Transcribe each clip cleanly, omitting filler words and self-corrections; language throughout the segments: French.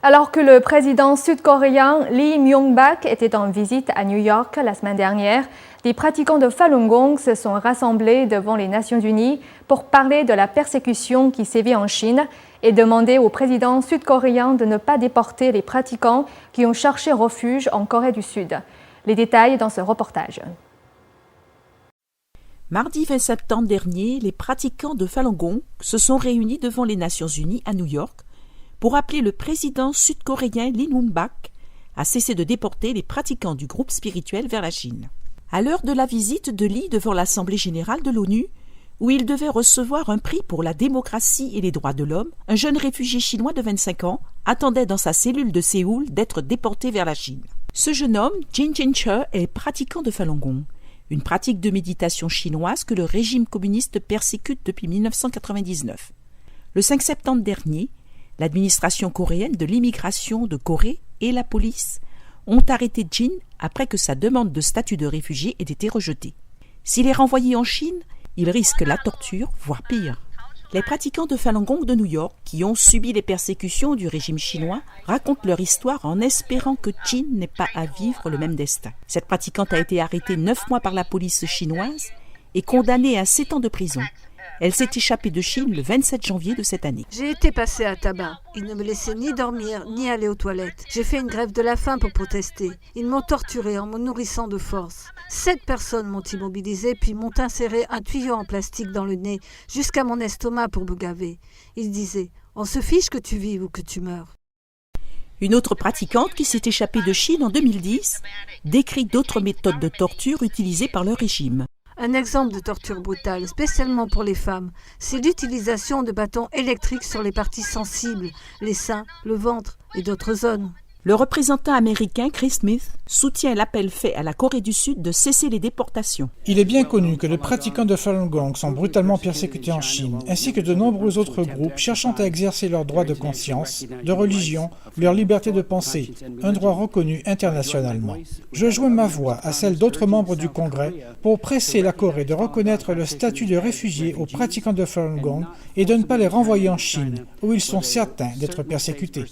Alors que le président sud-coréen Lee Myung-bak était en visite à New York la semaine dernière, des pratiquants de Falun Gong se sont rassemblés devant les Nations Unies pour parler de la persécution qui sévit en Chine et demander au président sud-coréen de ne pas déporter les pratiquants qui ont cherché refuge en Corée du Sud. Les détails dans ce reportage. Mardi 20 septembre dernier, les pratiquants de Falun Gong se sont réunis devant les Nations Unies à New York pour appeler le président sud-coréen Lee Myung-bak à cesser de déporter les pratiquants du groupe spirituel vers la Chine. À l'heure de la visite de Lee devant l'Assemblée générale de l'ONU, où il devait recevoir un prix pour la démocratie et les droits de l'homme, un jeune réfugié chinois de 25 ans attendait dans sa cellule de Séoul d'être déporté vers la Chine. Ce jeune homme, Jin Jin-che, est pratiquant de Falun Gong, une pratique de méditation chinoise que le régime communiste persécute depuis 1999. Le 5 septembre dernier, l'administration coréenne de l'immigration de Corée et la police ont arrêté Jin après que sa demande de statut de réfugié ait été rejetée. S'il est renvoyé en Chine, il risque la torture, voire pire. Les pratiquants de Falun Gong de New York, qui ont subi les persécutions du régime chinois, racontent leur histoire en espérant que Jin n'ait pas à vivre le même destin. Cette pratiquante a été arrêtée 9 mois par la police chinoise et condamnée à 7 ans de prison. Elle s'est échappée de Chine le 27 janvier de cette année. J'ai été passée à tabac. Ils ne me laissaient ni dormir, ni aller aux toilettes. J'ai fait une grève de la faim pour protester. Ils m'ont torturée en me nourrissant de force. 7 personnes m'ont immobilisée, puis m'ont inséré un tuyau en plastique dans le nez, jusqu'à mon estomac pour me gaver. Ils disaient « On se fiche que tu vives ou que tu meurs ». Une autre pratiquante qui s'est échappée de Chine en 2010 décrit d'autres méthodes de torture utilisées par le régime. Un exemple de torture brutale, spécialement pour les femmes, c'est l'utilisation de bâtons électriques sur les parties sensibles, les seins, le ventre et d'autres zones. Le représentant américain Chris Smith soutient l'appel fait à la Corée du Sud de cesser les déportations. Il est bien connu que les pratiquants de Falun Gong sont brutalement persécutés en Chine, ainsi que de nombreux autres groupes cherchant à exercer leur droit de conscience, de religion, leur liberté de penser, un droit reconnu internationalement. Je joins ma voix à celle d'autres membres du Congrès pour presser la Corée de reconnaître le statut de réfugié aux pratiquants de Falun Gong et de ne pas les renvoyer en Chine, où ils sont certains d'être persécutés.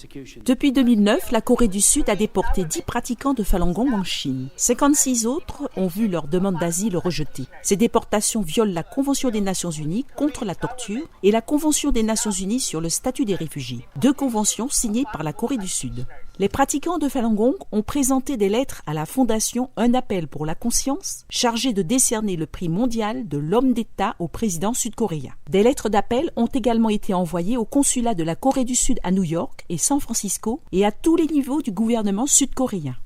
Depuis 2009, la Corée du Sud a déporté 10 pratiquants de Falun Gong en Chine. 56 autres ont vu leur demande d'asile rejetée. Ces déportations violent la Convention des Nations Unies contre la torture et la Convention des Nations Unies sur le statut des réfugiés, 2 conventions signées par la Corée du Sud. Les pratiquants de Falun Gong ont présenté des lettres à la fondation Un appel pour la conscience, chargée de décerner le prix mondial de l'homme d'État au président sud-coréen. Des lettres d'appel ont également été envoyées au consulat de la Corée du Sud à New York et San Francisco et à tous les niveaux du gouvernement sud-coréen.